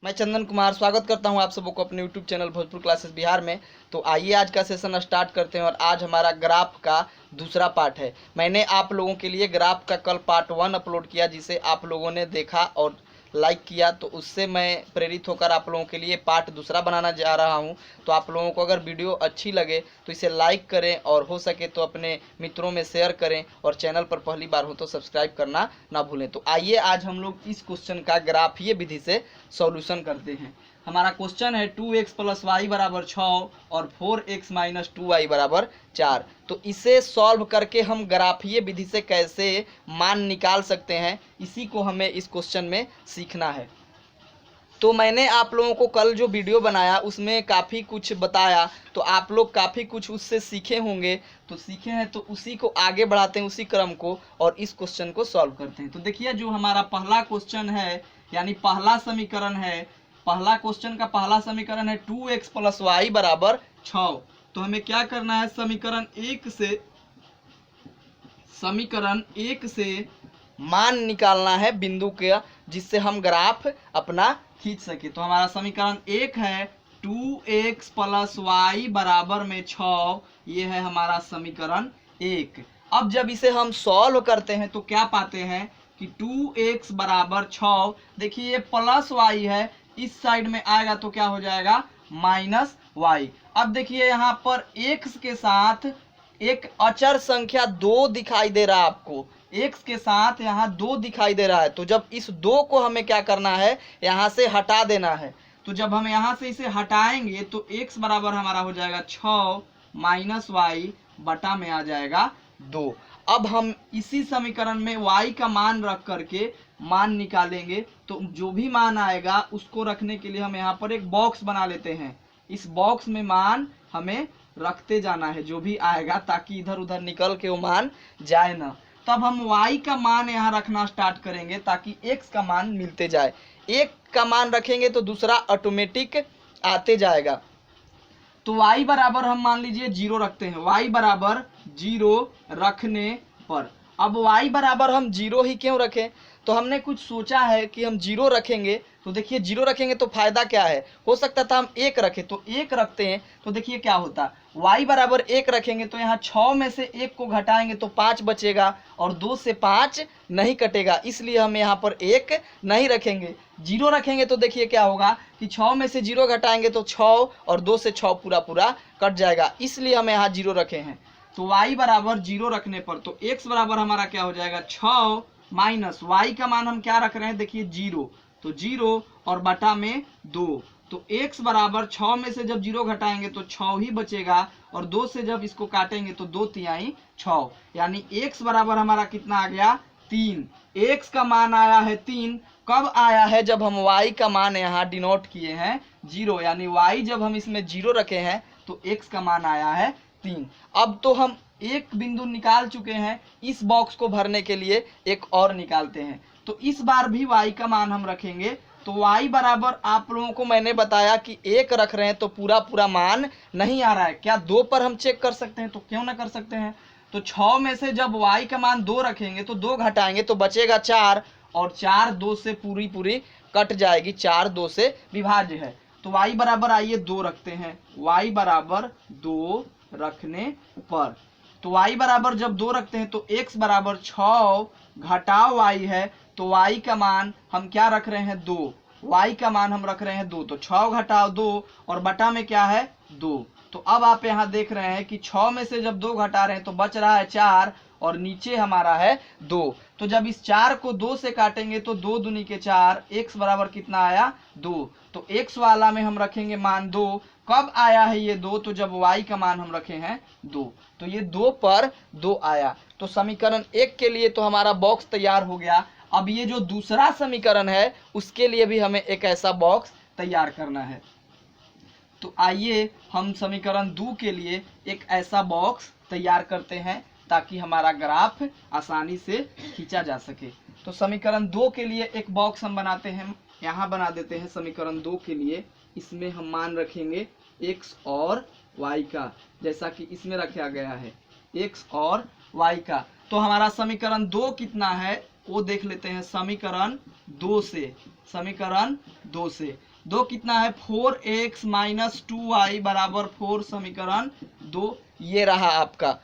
मैं चंदन कुमार स्वागत करता हूं आप सबों को अपने YouTube channel Bhojpur classes Bihar में। तो आइए आज का सेशन स्टार्ट करते हैं और आज हमारा ग्राफ का दूसरा पार्ट है। मैंने आप लोगों के लिए ग्राफ का कल पार्ट 1 अपलोड किया जिसे आप लोगों ने देखा और लाइक किया, तो उससे मैं प्रेरित होकर आप लोगों के लिए पार्ट दूसरा बनाना जा रहा हूं। तो आप लोगों को अगर वीडियो अच्छी लगे तो इसे लाइक करें और हो सके तो अपने मित्रों में शेयर करें और चैनल पर पहली बार हो तो सब्सक्राइब करना ना भूलें। तो आइए आज हम लोग इस क्वेश्चन का ग्राफीय विधि से सॉल्यूशन करते हैं। हमारा क्वेश्चन है 2x + y = 6 और 4x - 2y = 4। तो इसे सॉल्व करके हम ग्राफीय विधि से कैसे मान निकाल सकते हैं, इसी को हमें इस क्वेश्चन में सीखना है। तो मैंने आप लोगों को कल जो वीडियो बनाया उसमें काफ़ी कुछ बताया, तो आप लोग काफ़ी कुछ उससे सीखे होंगे। तो सीखे हैं तो उसी को आगे बढ़ाते हैं, उसी क्रम को, और इस क्वेश्चन को सॉल्व करते हैं। तो देखिए, जो हमारा पहला क्वेश्चन है यानी पहला समीकरण है, पहला क्वेश्चन का पहला समीकरण है 2x + y = 6। तो हमें क्या करना है, समीकरण एक से मान निकालना है बिंदु का, जिससे हम ग्राफ अपना खींच सके। तो हमारा समीकरण एक है 2x + y = 6। ये है हमारा समीकरण एक। अब जब इसे हम सॉल्व करते हैं तो क्या पाते हैं कि 2x = 6। देखिए, ये प्लस y है, इस साइड में आएगा तो क्या हो जाएगा, -y। अब देखिए, यहाँ पर x के साथ एक अचर संख्या 2 दिखाई दे रहा है आपको, x के साथ यहाँ 2 दिखाई दे रहा है। तो जब इस 2 को हमें क्या करना है, यहाँ से हटा देना है। तो जब हम यहाँ से इसे हटाएंगे तो x बराबर हमारा हो जाएगा 6 - y बटा में आ जाएगा 2। अब हम इसी समीकरण में y का मान रख करके मान निकालेंगे। तो जो भी मान आएगा उसको रखने के लिए हम यहाँ पर एक बॉक्स बना लेते हैं। इस बॉक्स में मान हमें रखते जाना है जो भी आएगा, ताकि इधर उधर निकल के वो मान जाए ना। तब हम y का मान यहाँ रखना स्टार्ट करेंगे ताकि x का मान मिलते जाए। एक का मान रखेंगे तो दूसरा ऑटोमेटिक आते जाएगा। तो y बराबर हम मान लीजिए 0 रखते हैं, y बराबर 0 रखने पर। अब y बराबर हम 0 ही क्यों रखें, तो हमने कुछ सोचा है कि हम 0 रखेंगे। तो देखिए, 0 रखेंगे तो फायदा क्या है, हो सकता था हम 1 रखें, तो 1 रखते हैं। तो देखिए क्या होता है, y बराबर 1 रखेंगे तो यहाँ 6 में से 1 को घटाएंगे तो 5 बचेगा और 2 से 5 नहीं कटेगा, इसलिए हम यहाँ पर 1 नहीं रखेंगे। 0 रखेंगे तो देखिए क्या होगा कि 6 में से 0 घटाएंगे तो 6 और 2 से 6 पूरा पूरा कट जाएगा, इसलिए हम यहाँ 0 रखे हैं। तो y बराबर 0 रखने पर तो x बराबर हमारा क्या हो जाएगा, 6 माइनस y का मान हम क्या रख रहे हैं, देखिए 0, तो 0 और बटा में 2। तो x बराबर 6 में से जब 0 घटाएंगे तो 6 ही बचेगा और 2 से जब इसको काटेंगे तो 2 तिहाई 6, यानी x बराबर हमारा कितना आ गया, 3। x का मान आया है 3। कब आया है, जब हम y का मान यहाँ डिनोट किए हैं 0, यानी y जब हम इसमें 0 रखे हैं तो x का मान आया है 3। अब तो हम एक बिंदु निकाल चुके हैं, इस बॉक्स को भरने के लिए एक और निकालते हैं। तो इस बार भी y का मान हम रखेंगे। तो y बराबर आप लोगों को मैंने बताया कि 1 रख रहे हैं तो पूरा पूरा मान नहीं आ रहा है। क्या 2 पर हम चेक कर सकते हैं, तो क्यों ना कर सकते हैं। तो 6 में से जब y का मान 2 रखेंगे तो 2 घटाएंगे तो बचेगा 4 और 4 2 से पूरी पूरी कट जाएगी, 4 2 से विभाज्य है। तो y बराबर आइए 2 रखते हैं, y बराबर 2 रखने पर। तो y बराबर जब 2 रखते हैं तो x बराबर 6 घटाओ y है, तो y का मान हम क्या रख रहे हैं, 2। y का मान हम रख रहे हैं 2, तो 6 घटाओ 2 और बटा में क्या है, 2। तो अब आप यहाँ देख रहे हैं कि 6 में से जब 2 घटा रहे हैं तो बच रहा है 4 और नीचे हमारा है 2। तो जब इस 4 को 2 से काटेंगे तो 2 दूनी के 4, x बराबर कितना आया, 2। तो x वाला में हम रखेंगे मान 2। कब आया है ये 2, तो जब y का मान हम रखे हैं 2, तो ये 2 पर 2 आया। तो समीकरण 1 के लिए तो हमारा बॉक्स तैयार हो गया। अब ये जो दूसरा समीकरण है उसके लिए भी हमें एक ऐसा बॉक्स तैयार करना है। तो आइए हम समीकरण 2 के लिए एक ऐसा बॉक्स तैयार करते हैं ताकि हमारा ग्राफ आसानी से खींचा जा सके। तो समीकरण 2 के लिए एक बॉक्स हम बनाते हैं, यहाँ बना देते हैं समीकरण 2 के लिए। इसमें हम मान रखेंगे x और y का, जैसा कि इसमें रखा गया है x और y का। तो हमारा समीकरण 2 कितना है वो देख लेते हैं, समीकरण 2 से। 2 कितना है 4x माइनस 2y बराबर 4 समीकरण 2। ये रहा आपका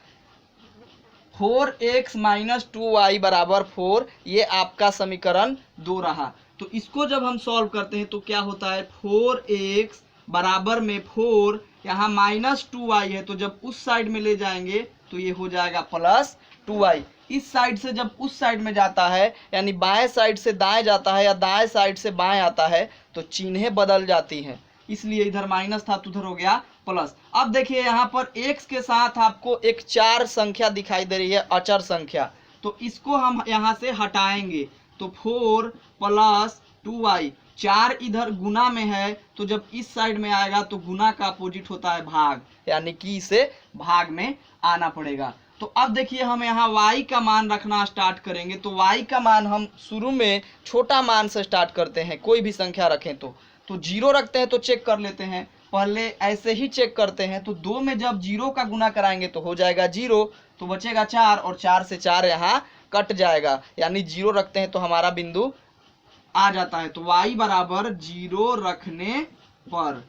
4x माइनस 2y बराबर 4, ये आपका समीकरण 2 रहा। तो इसको जब हम सॉल्व करते हैं तो क्या होता है 4x बराबर में 4, यहाँ माइनस 2y है तो जब उस साइड में ले जाएंगे तो ये हो जाएगा प्लस 2y। इस साइड से जब उस साइड में जाता है, यानी बाएं साइड से दाएं जाता है या दाएं साइड से बाएं आता है, तो चिन्हें बदल जाती हैं, इसलिए इधर माइनस था तो उधर हो गया प्लस। अब देखिए यहाँ पर x के साथ आपको एक 4 संख्या दिखाई दे रही है, अचर संख्या, तो इसको हम यहाँ से हटाएंगे तो 4 प्लस 2y, 4 इधर गुना में है तो जब इस साइड में आएगा तो गुना का अपोजिट होता है भाग, यानी कि इसे भाग में आना पड़ेगा। तो अब देखिए हम यहाँ y का मान रखना स्टार्ट करेंगे। तो y का मान हम शुरू में छोटा मान से स्टार्ट करते हैं, कोई भी संख्या रखें तो 0 रखते हैं तो चेक कर लेते हैं, पहले ऐसे ही चेक करते हैं। तो 2 में जब 0 का गुना कराएंगे तो हो जाएगा 0, तो बचेगा 4 और 4 से 4 यहाँ कट जाएगा, यानी 0 रखते हैं तो हमारा बिंदु आ जाता है। तो y बराबर 0 रखने पर,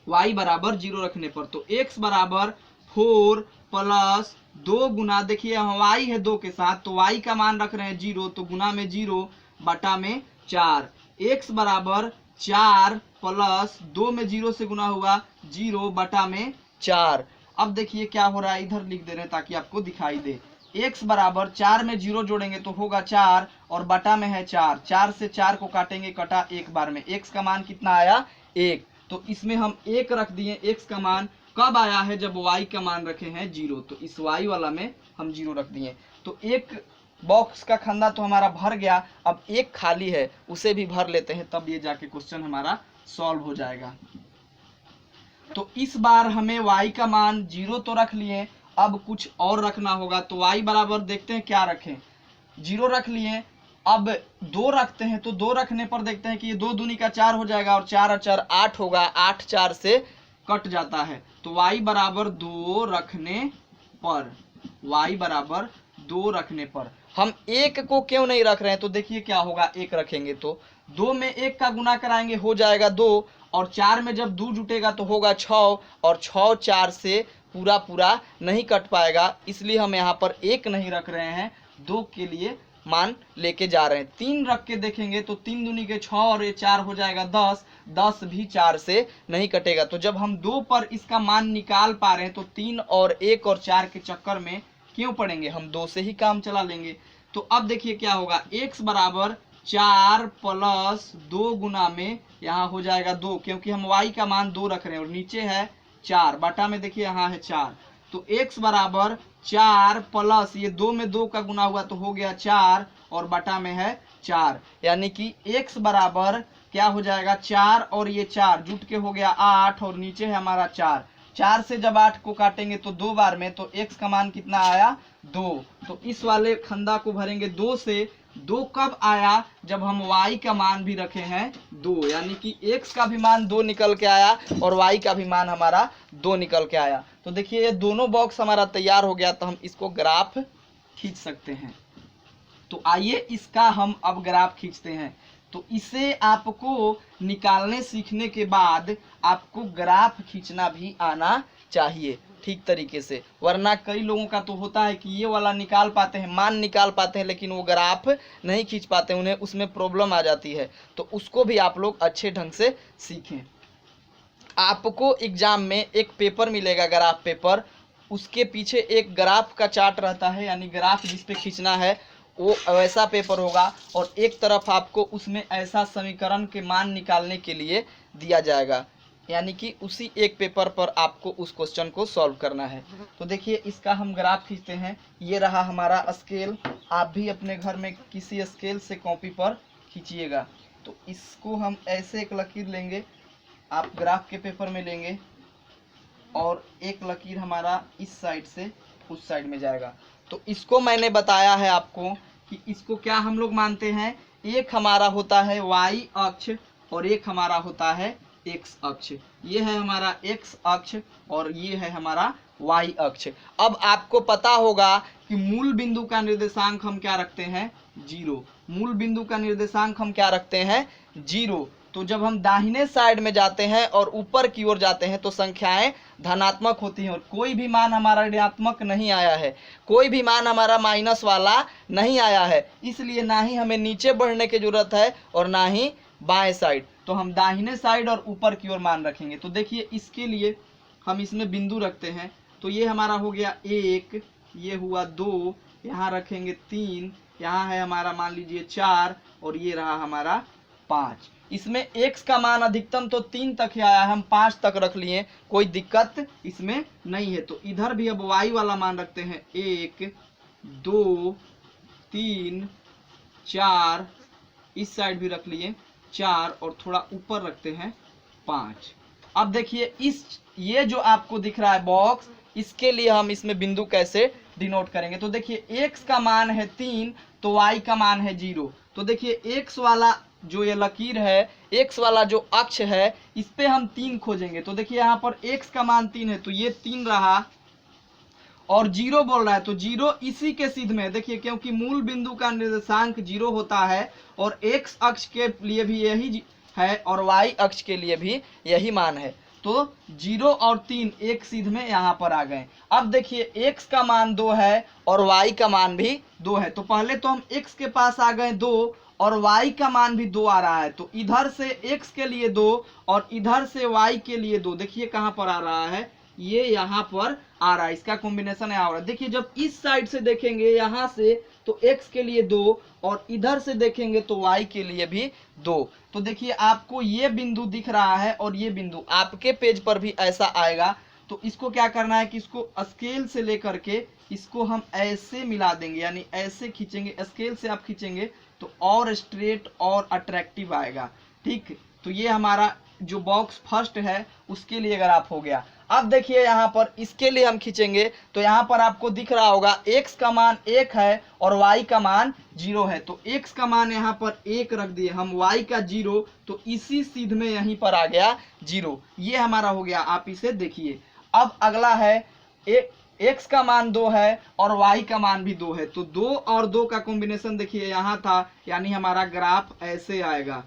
y बराबर 0 रखने पर तो x बराबर 4 प्लस 2 गुना, देखिए हम y है 2 के साथ तो y का मान रख रहे हैं 0, तो गुना में 0 बटा में 4, x बराबर 4 प्लस 2 में 0 से गुना हुआ 0 बटा में 4। अब देखिए क्या हो रहा है, इधर लिख दे रहे हैं ताकि आपको दिखाई दे। x बराबर 4 में 0 जोड़ेंगे तो होगा 4 और बटा में है 4, 4 से 4 को काटेंगे, कटा एक बार में, x का मान कितना आया 1, तो इसमें हम 1 रख दिए। x का मान कब आया है, जब y का मान रखे हैं 0, तो इस y वाला में हम 0 रख दिए। तो एक बॉक्स का खंदा तो हमारा भर गया, अब एक खाली है उसे भी भर लेते हैं, तब ये जाके क्वेश्चन हमारा सॉल्व हो जाएगा। तो इस बार हमें y का मान 0 तो रख लिए, अब कुछ और रखना होगा। तो y बराबर देखते हैं क्या रखें, 0 रख लिए, अब 2 रखते हैं तो 2 रखने पर देखते हैं कि ये 2 दूनी का 4 हो जाएगा और 4 और 4 8 होगा, 8 4 से कट जाता है। तो y बराबर 2 रखने पर, y बराबर 2 रखने पर हम 1 को क्यों नहीं रख रहे हैं, तो देखिए क्या होगा, 1 रखेंगे तो 2 में 1 का गुना कराएंगे हो जाएगा 2, और 4 में जब 2 जुटेगा तो होगा 6, और 6 4 से पूरा पूरा नहीं कट पाएगा, इसलिए हम यहाँ पर 1 नहीं रख रहे हैं, 2 के लिए मान लेके जा रहे हैं। 3 रख के देखेंगे तो 3 दूनी के 6 और ये 4 हो जाएगा 10, 10 भी 4 से नहीं कटेगा। तो जब हम 2 पर इसका मान निकाल पा रहे हैं तो 3 और 1 और 4 के चक्कर में क्यों पड़ेंगे, हम 2 से ही काम चला लेंगे। तो अब देखिए क्या होगा, x बराबर 4 प्लस 2 गुना में यहाँ हो जाएगा 2, क्योंकि हम y का मान 2 रख रहे हैं और नीचे है 4, बटा में देखिए यहाँ है 4, तो x बराबर 4 प्लस ये 2 में 2 का गुना हुआ तो हो गया 4 और बटा में है 4, यानी कि x बराबर क्या हो जाएगा 4 और ये 4 जुट के हो गया 8 और नीचे है हमारा 4, 4 से जब 8 को काटेंगे तो 2 बार में, तो x का मान कितना आया 2। तो इस वाले खंदा को भरेंगे 2 से, 2 कब आया, जब हम y का मान भी रखे हैं 2, यानी कि x का भी मान 2 निकल के आया और y का भी मान हमारा 2 निकल के आया। तो देखिए ये दोनों बॉक्स हमारा तैयार हो गया, तो हम इसको ग्राफ खींच सकते हैं। तो आइए इसका हम अब ग्राफ खींचते हैं। तो इसे आपको निकालने सीखने के बाद आपको ग्राफ खींचना भी आना चाहिए ठीक तरीके से, वरना कई लोगों का तो होता है कि ये वाला निकाल पाते हैं, मान निकाल पाते हैं, लेकिन वो ग्राफ नहीं खींच पाते, उन्हें उसमें प्रॉब्लम आ जाती है। तो उसको भी आप लोग अच्छे ढंग से सीखें। आपको एग्जाम में एक पेपर मिलेगा, ग्राफ पेपर, उसके पीछे एक ग्राफ का चार्ट रहता है, यानी ग्राफ जिस पे खींचना है वो वैसा पेपर होगा, और एक तरफ आपको उसमें ऐसा समीकरण के मान निकालने के लिए दिया जाएगा, यानी कि उसी एक पेपर पर आपको उस क्वेश्चन को सॉल्व करना है। तो देखिए इसका हम ग्राफ खींचते हैं, ये रहा हमारा स्केल, आप भी अपने घर में किसी स्केल से कॉपी पर खींचिएगा। तो इसको हम ऐसे एक लकीर लेंगे, आप ग्राफ के पेपर में लेंगे, और एक लकीर हमारा इस साइड से उस साइड में जाएगा। तो इसको मैंने बताया है आपको कि इसको क्या हम लोग मानते हैं, एक हमारा होता है y अक्ष और एक हमारा होता है x अक्ष, ये है हमारा x अक्ष और ये है हमारा y अक्ष। अब आपको पता होगा कि मूल बिंदु का निर्देशांक हम क्या रखते हैं 0, मूल बिंदु का निर्देशांक हम क्या रखते हैं 0। तो जब हम दाहिने साइड में जाते हैं और ऊपर की ओर जाते हैं तो संख्याएं धनात्मक होती हैं, और कोई भी मान हमारा ऋणात्मक नहीं आया है, कोई भी मान हमारा माइनस वाला नहीं आया है, इसलिए ना ही हमें नीचे बढ़ने की जरूरत है और ना ही बाएं साइड। तो हम दाहिने साइड और ऊपर की ओर मान रखेंगे। तो देखिए इसके लिए हम इसमें बिंदु रखते हैं। तो ये हमारा हो गया 1, ये हुआ 2, यहाँ रखेंगे 3, यहाँ है हमारा मान लीजिए 4, और ये रहा हमारा 5। इसमें x का मान अधिकतम तो 3 तक ही आया है, हम 5 तक रख लिए, कोई दिक्कत इसमें नहीं है। तो इधर भी अब y वाला मान रखते हैं 1, 2, 3, 4, इस साइड भी रख लिए 4, और थोड़ा ऊपर रखते हैं 5। अब देखिए ये जो आपको दिख रहा है बॉक्स, इसके लिए हम इसमें बिंदु कैसे डिनोट करेंगे। तो देखिए x का मान है 3, तो y का मान है 0। तो देखिए x वाला जो ये लकीर है, x वाला जो अक्ष है, इस पे हम 3 खोजेंगे। तो देखिए यहाँ पर x का मान 3 है, तो ये 3 रहा, और 0 बोल रहा है, तो 0 इसी के सिद्ध में। देखिए क्योंकि मूल बिंदु का निर्देशांक 0 होता है, और x अक्ष के लिए भी यही है और y अक्ष के लिए भी यही मान है। तो 0 और 3 एक सिद्ध में यहाँ पर आ गए। अब देखिए x का मान 2 है और y का मान भी 2 है। तो पहले तो हम x के पास आ गए 2, और y का मान भी 2 आ रहा है। तो इधर से x के लिए 2 और इधर से y के लिए 2। देखिए कहाँ पर आ रहा है, ये यहाँ पर आ रहा है, इसका कॉम्बिनेशन है आ रहा है। देखिए जब इस साइड से देखेंगे यहाँ से तो x के लिए 2, और इधर से देखेंगे तो y के लिए भी 2। तो देखिए आपको ये बिंदु दिख रहा है और ये बिंदु आपके पेज पर भी ऐसा आएगा। तो इसको क्या करना है कि इसको स्केल से लेकर के इसको हम ऐसे मिला देंगे, यानी ऐसे खींचेंगे, स्केल से आप खींचेंगे तो और स्ट्रेट और अट्रैक्टिव आएगा। ठीक, तो ये हमारा जो बॉक्स फर्स्ट है उसके लिए ग्राफ हो गया। अब देखिए यहाँ पर इसके लिए हम खींचेंगे तो यहाँ पर आपको दिख रहा होगा x का मान 1 है और y का मान 0 है। तो x का मान यहाँ पर 1 रख दिए हम, y का 0, तो इसी सिद्ध में यहीं पर आ गया 0। ये हमारा हो गया, आप इसे देखिए। अब अगला है x का मान 2 है और y का मान भी 2 है। तो 2 और 2 का कॉम्बिनेशन देखिए यहाँ था, यानी हमारा ग्राफ ऐसे आएगा,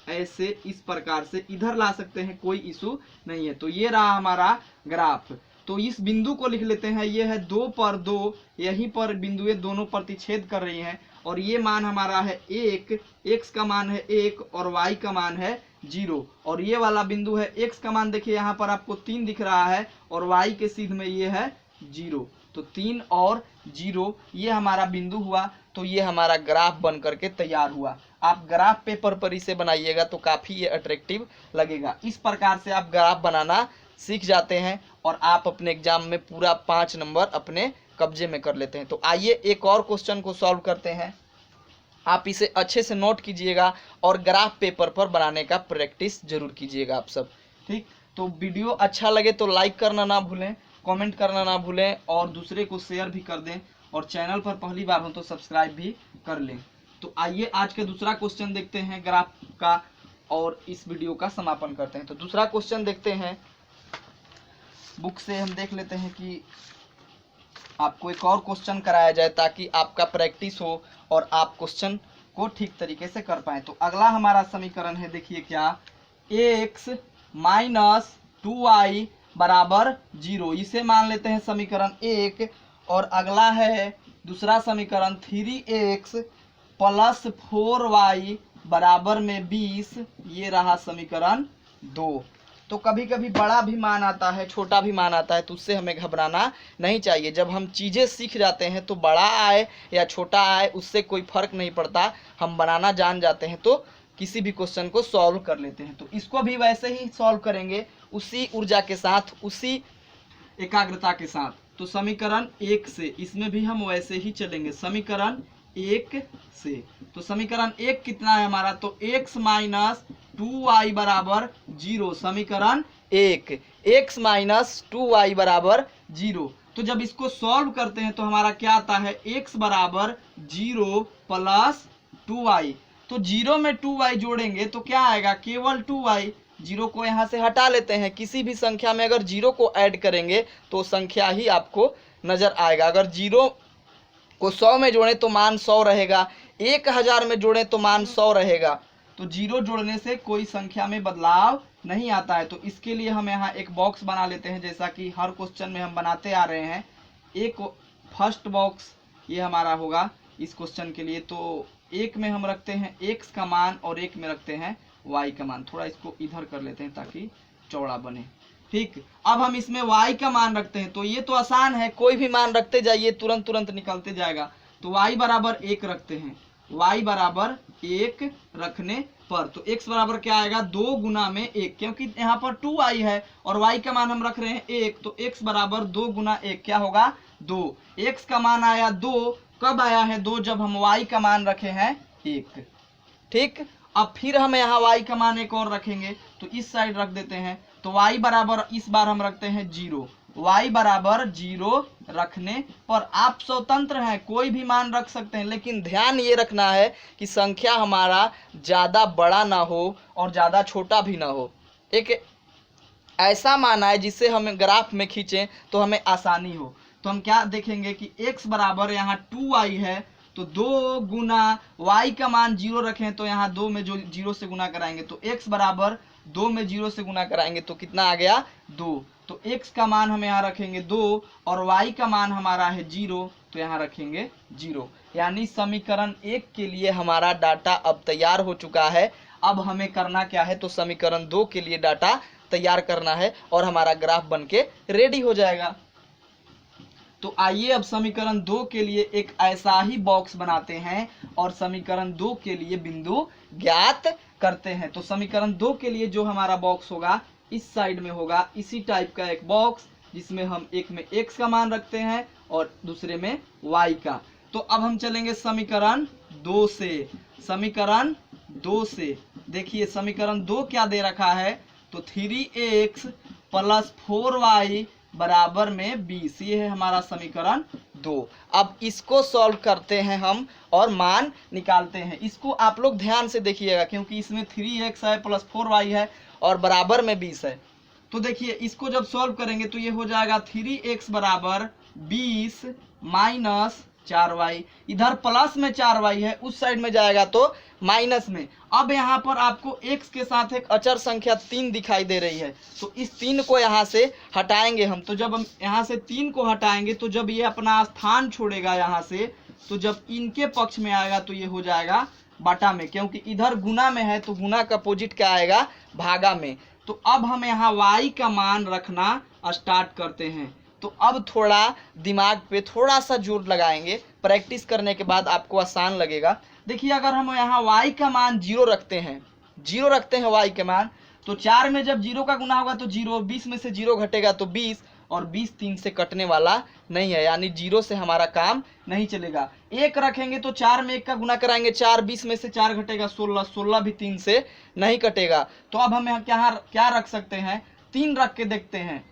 ऐसे इस प्रकार से इधर ला सकते हैं, कोई इशू नहीं है। तो ये रहा हमारा ग्राफ। तो इस बिंदु को लिख लेते हैं, ये है 2 पर 2, यहीं पर बिंदुएं दोनों प्रतिच्छेद कर रही हैं, और ये मान हमारा है 1, x का मान है 1 और y का मान है 0, और ये वाला बिंदु है x का मान देखिए यहाँ पर आपको 3 दिख रहा है और y के सिद्ध में ये है 0। तो 3 और 0 ये हमारा बिंदु हुआ। तो ये हमारा ग्राफ बन करके तैयार हुआ। आप ग्राफ पेपर पर इसे बनाइएगा तो काफ़ी ये अट्रैक्टिव लगेगा। इस प्रकार से आप ग्राफ बनाना सीख जाते हैं और आप अपने एग्जाम में पूरा 5 नंबर अपने कब्जे में कर लेते हैं। तो आइए एक और क्वेश्चन को सॉल्व करते हैं। आप इसे अच्छे से नोट कीजिएगा और ग्राफ पेपर पर बनाने का प्रैक्टिस जरूर कीजिएगा आप सब। ठीक, तो वीडियो अच्छा लगे तो लाइक करना ना भूलें, कमेंट करना ना भूलें, और दूसरे को शेयर भी कर दें, और चैनल पर पहली बार हो तो सब्सक्राइब भी कर लें। तो आइए आज का दूसरा क्वेश्चन देखते हैं ग्राफ का, और इस वीडियो का समापन करते हैं। तो दूसरा क्वेश्चन देखते हैं, बुक से हम देख लेते हैं कि आपको एक और क्वेश्चन कराया जाए ताकि आपका प्रैक्टिस हो और आप क्वेश्चन को ठीक तरीके से कर पाएँ। तो अगला हमारा समीकरण है, देखिए क्या, x माइनस 2y बराबर 0, इसे मान लेते हैं समीकरण 1। और अगला है दूसरा समीकरण 3x प्लस 4y बराबर में 20, ये रहा समीकरण 2। तो कभी कभी बड़ा भी मान आता है, छोटा भी मान आता है, तो उससे हमें घबराना नहीं चाहिए। जब हम चीज़ें सीख जाते हैं तो बड़ा आए या छोटा आए उससे कोई फर्क नहीं पड़ता, हम बनाना जान जाते हैं तो किसी भी क्वेश्चन को सॉल्व कर लेते हैं। तो इसको भी वैसे ही सॉल्व करेंगे, उसी ऊर्जा के साथ, उसी एकाग्रता के साथ। तो समीकरण 1 से इसमें भी हम वैसे ही चलेंगे, समीकरण 1 से। तो समीकरण 1 कितना है हमारा, तो x माइनस 2y बराबर 0, समीकरण 1, x माइनस 2y बराबर 0। तो जब इसको सॉल्व करते हैं तो हमारा क्या आता है, x बराबर 0 प्लस 2y। तो 0 में 2y जोड़ेंगे तो क्या आएगा, केवल 2y। 0 को यहाँ से हटा लेते हैं, किसी भी संख्या में अगर 0 को ऐड करेंगे तो संख्या ही आपको नज़र आएगा। अगर 0 को 100 में जोड़ें तो मान 100 रहेगा, 1000 में जोड़ें तो मान 100 रहेगा, तो जीरो जोड़ने से कोई संख्या में बदलाव नहीं आता है। तो इसके लिए हम यहाँ एक बॉक्स बना लेते हैं, जैसा कि हर क्वेश्चन में हम बनाते आ रहे हैं। एक फर्स्ट बॉक्स ये हमारा होगा इस क्वेश्चन के लिए। तो एक में हम रखते हैं x का मान और एक में रखते हैं y का मान। थोड़ा इसको इधर कर लेते हैं ताकि चौड़ा बने। ठीक, अब हम इसमें y का मान रखते हैं। तो ये तो आसान है, कोई भी मान रखते जाइए तुरंत तुरंत निकलते जाएगा। तो y बराबर 1 रखते हैं। y बराबर 1 रखने पर तो x बराबर क्या आएगा, 2 गुना में 1, क्योंकि यहाँ पर 2y है और y का मान हम रख रहे हैं 1। तो x बराबर 2 गुना 1 क्या होगा, 2। x का मान आया 2, कब आया है 2, जब हम y का मान रखे हैं 1। ठीक, अब फिर हम यहाँ y का मान एक और रखेंगे, तो इस साइड रख देते हैं। तो y बराबर इस बार हम रखते हैं 0। y बराबर 0 रखने पर आप स्वतंत्र हैं, कोई भी मान रख सकते हैं, लेकिन ध्यान ये रखना है कि संख्या हमारा ज़्यादा बड़ा ना हो और ज़्यादा छोटा भी ना हो। एक ऐसा मान आए जिससे हमें ग्राफ में खींचें तो हमें आसानी हो। तो हम क्या देखेंगे कि x बराबर यहाँ 2y है, तो 2 गुना y का मान 0 रखें, तो यहाँ 2 में जो 0 से गुना कराएंगे तो x बराबर 2 में 0 से गुना कराएंगे तो कितना आ गया, 2। तो x का मान हम यहाँ रखेंगे 2 और y का मान हमारा है 0, तो यहाँ रखेंगे 0। यानी समीकरण 1 के लिए हमारा डाटा अब तैयार हो चुका है। अब हमें करना क्या है, तो समीकरण 2 के लिए डाटा तैयार करना है और हमारा ग्राफ बनके रेडी हो जाएगा। तो आइए अब समीकरण 2 के लिए एक ऐसा ही बॉक्स बनाते हैं और समीकरण 2 के लिए बिंदु ज्ञात करते हैं। तो समीकरण 2 के लिए जो हमारा बॉक्स होगा इस साइड में होगा इसी टाइप का एक बॉक्स, जिसमें हम एक में x का मान रखते हैं और दूसरे में y का। तो अब हम चलेंगे समीकरण 2 से। समीकरण 2 से देखिए समीकरण 2 क्या दे रखा है, तो 3x प्लस 4y बराबर में 20, ये है हमारा समीकरण 2। अब इसको सॉल्व करते हैं हम और मान निकालते हैं। इसको आप लोग ध्यान से देखिएगा, क्योंकि इसमें 3x है प्लस 4y है और बराबर में 20 है। तो देखिए इसको जब सॉल्व करेंगे तो ये हो जाएगा 3x बराबर 20 माइनस 4y, इधर प्लस में 4y है, उस साइड में जाएगा तो माइनस में। अब यहाँ पर आपको x के साथ एक अचर संख्या 3 दिखाई दे रही है, तो इस 3 को यहाँ से हटाएंगे हम। तो जब हम यहाँ से 3 को हटाएंगे तो जब ये अपना स्थान छोड़ेगा यहाँ से, तो जब इनके पक्ष में आएगा तो ये हो जाएगा बटा में, क्योंकि इधर गुना में है तो गुना का अपोजिट क्या आएगा, भागा में। तो अब हम यहाँ y का मान रखना स्टार्ट करते हैं। तो अब थोड़ा दिमाग पे थोड़ा सा जोर लगाएंगे, प्रैक्टिस करने के बाद आपको आसान लगेगा। देखिए अगर हम यहाँ y का मान 0 रखते हैं, 0 रखते हैं y के मान, तो 4 में जब 0 का गुना होगा तो 0, 20 में से 0 घटेगा तो 20, और 20 3 से कटने वाला नहीं है, यानी 0 से हमारा काम नहीं चलेगा। 1 रखेंगे तो 4 में 1 का गुना कराएंगे, 4, 20 में से 4 घटेगा 16, 16 भी 3 से नहीं कटेगा। तो अब हम यहाँ क्या रख सकते हैं, 3 रख के देखते हैं।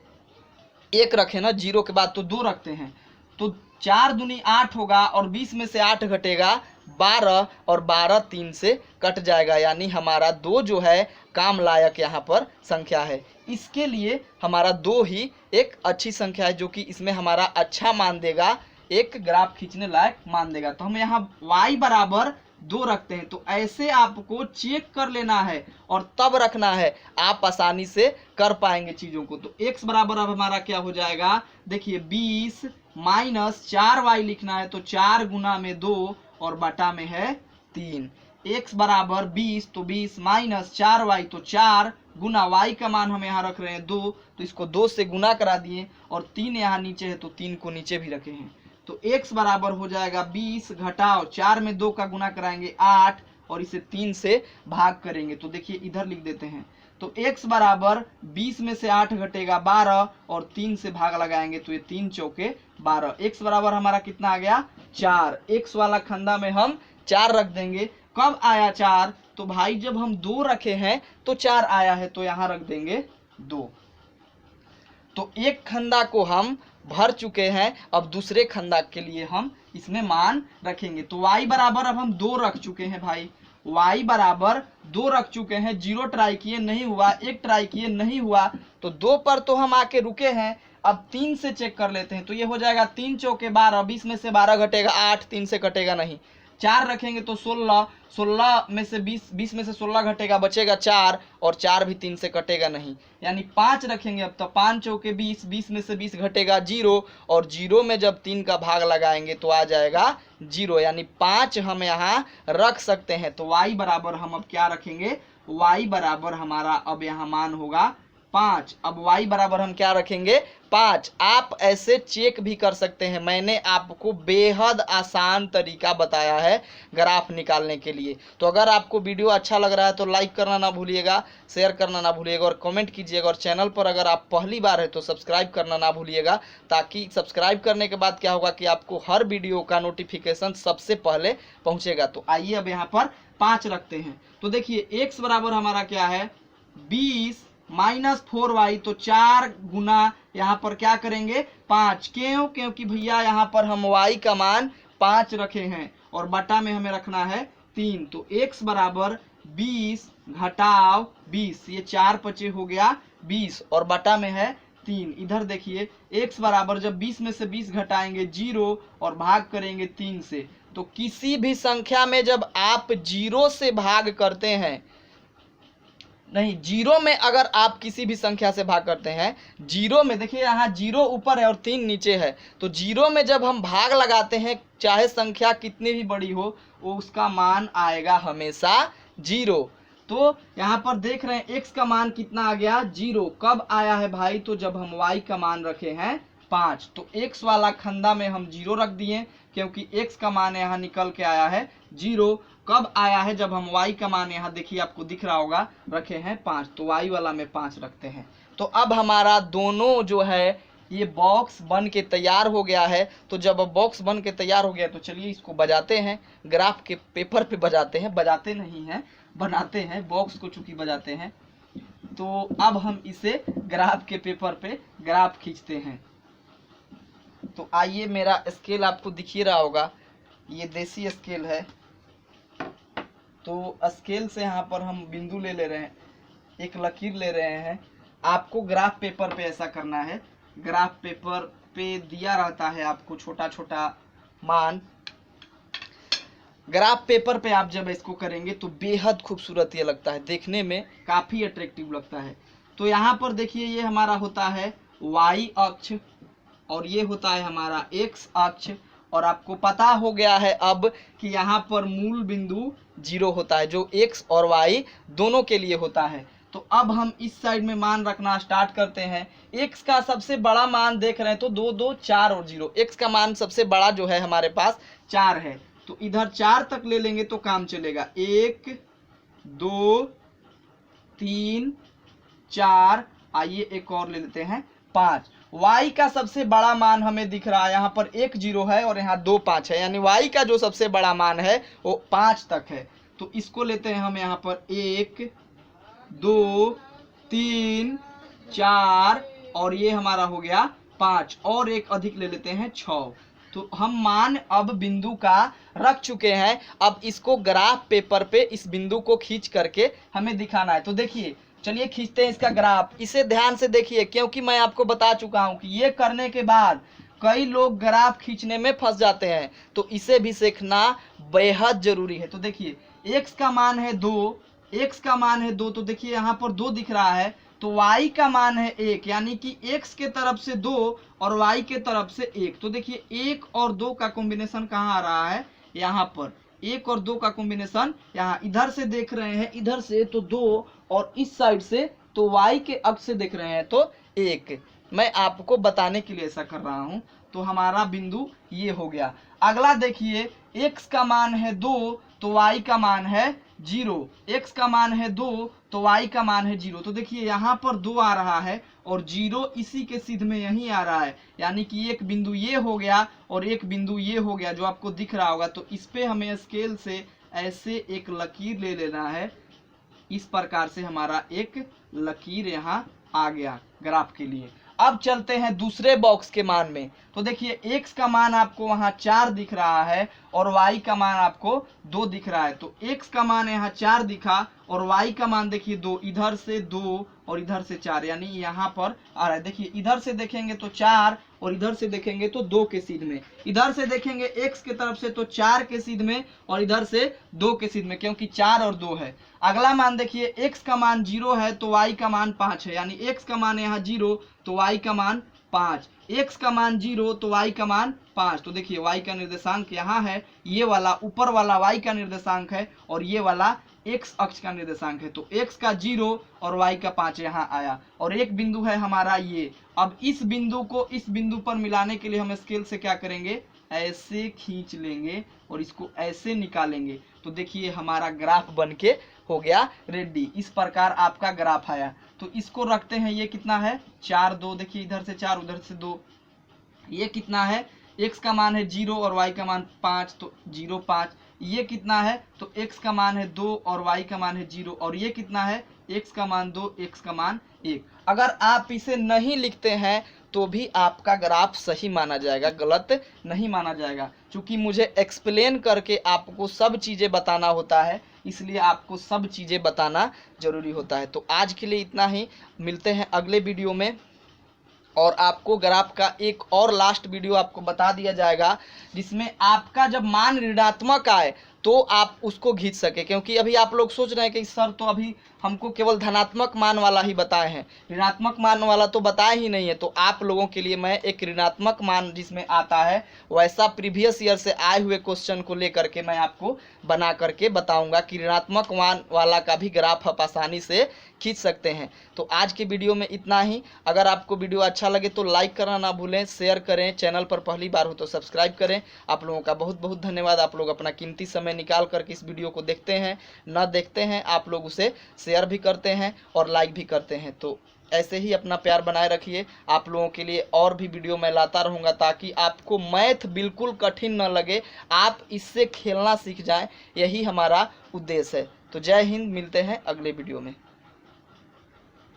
1 रखे ना 0 के बाद, तो 2 रखते हैं, तो 4 दूनी 8 होगा और 20 में से 8 घटेगा 12, और 12 3 से कट जाएगा, यानी हमारा 2 जो है काम लायक यहाँ पर संख्या है। इसके लिए हमारा 2 ही एक अच्छी संख्या है, जो कि इसमें हमारा अच्छा मान देगा, एक ग्राफ खींचने लायक मान देगा। तो हम यहाँ y बराबर 2 रखते हैं। तो ऐसे आपको चेक कर लेना है और तब रखना है, आप आसानी से कर पाएंगे चीज़ों को। तो x बराबर अब हमारा क्या हो जाएगा, देखिए 20 माइनस 4y लिखना है, तो 4 गुना में 2 और बटा में है 3। x बराबर 20, तो 20 माइनस 4y, तो 4 गुना y का मान हम यहाँ रख रहे हैं 2, तो इसको 2 से गुना करा दिए, और 3 यहाँ नीचे है तो 3 को नीचे भी रखे हैं। तो x बराबर हो जाएगा 20 घटाओ 4 में 2 का गुना कराएंगे 8, और इसे 3 से भाग करेंगे। तो देखिए इधर लिख देते हैं, तो x बराबर 20 में से 8 घटेगा 12, और 3 से भाग लगाएंगे तो ये 3 चौके 12। x बराबर हमारा कितना आ गया, 4। x वाला खंडा में हम 4 रख देंगे। कब आया 4, तो भाई जब हम 2 रखे हैं तो 4 आया है, तो यहाँ रख देंगे 2। तो एक खंडा को हम भर चुके हैं, अब दूसरे खंडा के लिए हम इसमें मान रखेंगे। तो y बराबर अब हम 2 रख चुके हैं भाई, y बराबर 2 रख चुके हैं। 0 ट्राई किए नहीं हुआ, 1 ट्राई किए नहीं हुआ, तो 2 पर तो हम आके रुके हैं। अब 3 से चेक कर लेते हैं, तो ये हो जाएगा 3 चौके 12, 20 में से 12 घटेगा 8, 3 से कटेगा नहीं, 4 रखेंगे तो 16, 16 में से 20, 20 में से 16 घटेगा, बचेगा 4, और 4 भी 3 से कटेगा नहीं, यानी 5 रखेंगे अब तो 5 चौके 20, 20 में से 20 घटेगा 0, और 0 में जब 3 का भाग लगाएंगे तो आ जाएगा 0, यानी 5 हम यहाँ रख सकते हैं। तो y बराबर हम अब क्या रखेंगे, y बराबर हमारा अब यहाँ मान होगा 5। अब y बराबर हम क्या रखेंगे 5। आप ऐसे चेक भी कर सकते हैं, मैंने आपको बेहद आसान तरीका बताया है ग्राफ निकालने के लिए। तो अगर आपको वीडियो अच्छा लग रहा है तो लाइक करना ना भूलिएगा, शेयर करना ना भूलिएगा और कमेंट कीजिएगा, और चैनल पर अगर आप पहली बार है तो सब्सक्राइब करना ना भूलिएगा, ताकि सब्सक्राइब करने के बाद क्या होगा कि आपको हर वीडियो का नोटिफिकेशन सबसे पहले पहुँचेगा। तो आइए अब यहाँ पर 5 रखते हैं। तो देखिए x बराबर हमारा क्या है 20 माइनस 4y, तो 4 गुना यहाँ पर क्या करेंगे 5, क्यों, क्योंकि भैया यहाँ पर हम y का मान 5 रखे हैं और बटा में हमें रखना है 3। तो x बराबर 20 घटाव 20, ये 4 पचे हो गया 20 और बटा में है 3। इधर देखिए x बराबर जब 20 में से 20 घटाएंगे 0 और भाग करेंगे 3 से, तो किसी भी संख्या में जब आप 0 से भाग करते हैं, नहीं 0 में अगर आप किसी भी संख्या से भाग करते हैं, 0 में देखिए यहाँ 0 ऊपर है और 3 नीचे है, तो 0 में जब हम भाग लगाते हैं चाहे संख्या कितनी भी बड़ी हो, वो उसका मान आएगा हमेशा 0। तो यहाँ पर देख रहे हैं x का मान कितना आ गया 0। कब आया है भाई, तो जब हम y का मान रखे हैं 5। तो x वाला खंदा में हम 0 रख दिए, क्योंकि x का मान यहाँ निकल के आया है 0। कब आया है, जब हम y का मान यहाँ देखिए आपको दिख रहा होगा रखे हैं 5, तो y वाला में 5 रखते हैं। तो अब हमारा दोनों जो है ये बॉक्स बन के तैयार हो गया है। तो जब बॉक्स बन के तैयार हो गया तो चलिए इसको बजाते हैं, ग्राफ के पेपर पे बजाते हैं, बजाते नहीं हैं बनाते हैं, बॉक्स को चूंकि बजाते हैं। तो अब हम इसे ग्राफ के पेपर पे ग्राफ खींचते हैं। तो आइए, मेरा स्केल आपको दिख ही रहा होगा, ये देसी स्केल है। तो स्केल से यहाँ पर हम बिंदु ले रहे हैं, एक लकीर ले रहे हैं। आपको ग्राफ पेपर पे ऐसा करना है, ग्राफ पेपर पे दिया रहता है आपको छोटा छोटा मान। ग्राफ पेपर पे आप जब इसको करेंगे तो बेहद खूबसूरत ये लगता है, देखने में काफ़ी अट्रैक्टिव लगता है। तो यहाँ पर देखिए ये हमारा होता है y अक्ष और ये होता है हमारा x अक्ष, और आपको पता हो गया है अब कि यहाँ पर मूल बिंदु 0 होता है, जो x और y दोनों के लिए होता है। तो अब हम इस साइड में मान रखना स्टार्ट करते हैं। x का सबसे बड़ा मान देख रहे हैं तो 2 2 4 और 0, x का मान सबसे बड़ा जो है हमारे पास 4 है, तो इधर 4 तक ले लेंगे तो काम चलेगा। 1 2 3 4, आइए एक और ले लेते हैं 5। y का सबसे बड़ा मान हमें दिख रहा है, यहाँ पर 1 0 है और यहाँ 2 5 है, यानी y का जो सबसे बड़ा मान है वो 5 तक है। तो इसको लेते हैं हम यहाँ पर 1 2 3 4 और ये हमारा हो गया 5, और एक अधिक ले लेते हैं 6। तो हम मान अब बिंदु का रख चुके हैं। अब इसको ग्राफ पेपर पे इस बिंदु को खींच करके हमें दिखाना है। तो देखिए चलिए खींचते हैं इसका ग्राफ। इसे ध्यान से देखिए, क्योंकि मैं आपको बता चुका हूं कि ये करने के बाद कई लोग ग्राफ खींचने में फंस जाते हैं, तो इसे भी सीखना बेहद जरूरी है। तो देखिए x का मान है 2, x का मान है 2, तो देखिए यहाँ पर 2 दिख रहा है, तो y का मान है 1, यानी कि x के तरफ से 2 और y के तरफ से 1। तो देखिए 1 और 2 का कॉम्बिनेशन कहाँ आ रहा है, यहाँ पर 1 और 2 का कॉम्बिनेशन यहाँ इधर से देख रहे हैं, इधर से तो 2 और इस साइड से तो y के अक्ष से देख रहे हैं तो 1। मैं आपको बताने के लिए ऐसा कर रहा हूँ। तो हमारा बिंदु ये हो गया। अगला देखिए x का मान है 2 तो y का मान है 0, x का मान है 2 तो y का मान है 0। तो देखिए यहाँ पर 2 आ रहा है और 0 इसी के सिद्ध में यहीं आ रहा है, यानी कि एक बिंदु ये हो गया और एक बिंदु ये हो गया जो आपको दिख रहा होगा। तो इस पे हमें स्केल से ऐसे एक लकीर ले लेना है, इस प्रकार से हमारा एक लकीर यहाँ आ गया ग्राफ के लिए। अब चलते हैं दूसरे बॉक्स के मान में। तो देखिए x का मान आपको वहाँ 4 दिख रहा है और y का मान आपको 2 दिख रहा है। तो x का मान यहाँ 4 दिखा और y का मान देखिए 2, इधर से 2 और इधर से 4, यानी यहाँ पर आ रहा है। देखिए इधर से देखेंगे तो 4 और इधर से देखेंगे तो 2 के सीध में, इधर से देखेंगे x के तरफ से तो 4 के सीध में और इधर से 2 के सीध में, क्योंकि 4 और 2 है। अगला मान देखिए x का मान 0 है तो y का मान 5 है, यानी x का मान यहाँ 0 तो y का मान 5, x का मान 0 तो y का मान 5। तो देखिए y का निर्देशांक यहाँ है, ये वाला ऊपर वाला y का निर्देशांक है और ये वाला x अक्ष का निर्देशांक है। तो x का 0 और y का 5 यहाँ आया और एक बिंदु है हमारा ये। अब इस बिंदु को इस बिंदु पर मिलाने के लिए हम स्केल से क्या करेंगे, ऐसे खींच लेंगे और इसको ऐसे निकालेंगे। तो देखिए हमारा ग्राफ बनके हो गया रेडी। इस प्रकार आपका ग्राफ आया। तो इसको रखते हैं, ये कितना है 4 2, देखिए इधर से 4 उधर से 2, ये कितना है, x का मान है 0 और y का मान 5 तो 0 5, ये कितना है तो x का मान है 2 और y का मान है 0 और ये कितना है x का मान 2 x का मान 1। अगर आप इसे नहीं लिखते हैं तो भी आपका ग्राफ सही माना जाएगा, गलत नहीं माना जाएगा। क्योंकि मुझे एक्सप्लेन करके आपको सब चीज़ें बताना होता है, इसलिए आपको सब चीज़ें बताना जरूरी होता है। तो आज के लिए इतना ही, मिलते हैं अगले वीडियो में। और आपको ग्राफ का एक और लास्ट वीडियो आपको बता दिया जाएगा जिसमें आपका जब मान ऋणात्मक आए तो आप उसको खींच सके। क्योंकि अभी आप लोग सोच रहे हैं कि सर तो अभी हमको केवल धनात्मक मान वाला ही बताए हैं, ऋणात्मक मान वाला तो बताया ही नहीं है। तो आप लोगों के लिए मैं एक ऋणात्मक मान जिसमें आता है वैसा प्रीवियस ईयर से आए हुए क्वेश्चन को लेकर के मैं आपको बना करके बताऊंगा कि ऋणात्मक मान वाला का भी ग्राफ आप आसानी से खींच सकते हैं। तो आज के वीडियो में इतना ही। अगर आपको वीडियो अच्छा लगे तो लाइक करना ना भूलें, शेयर करें, चैनल पर पहली बार हो तो सब्सक्राइब करें। आप लोगों का बहुत बहुत धन्यवाद। आप लोग अपना कीमती समय निकाल करके इस वीडियो को देखते हैं, न देखते हैं आप लोग उसे शेयर भी करते हैं और लाइक भी करते हैं। तो ऐसे ही अपना प्यार बनाए रखिए। आप लोगों के लिए और भी वीडियो मैं लाता रहूँगा ताकि आपको मैथ बिल्कुल कठिन न लगे, आप इससे खेलना सीख जाएं, यही हमारा उद्देश्य है। तो जय हिंद, मिलते हैं अगले वीडियो में।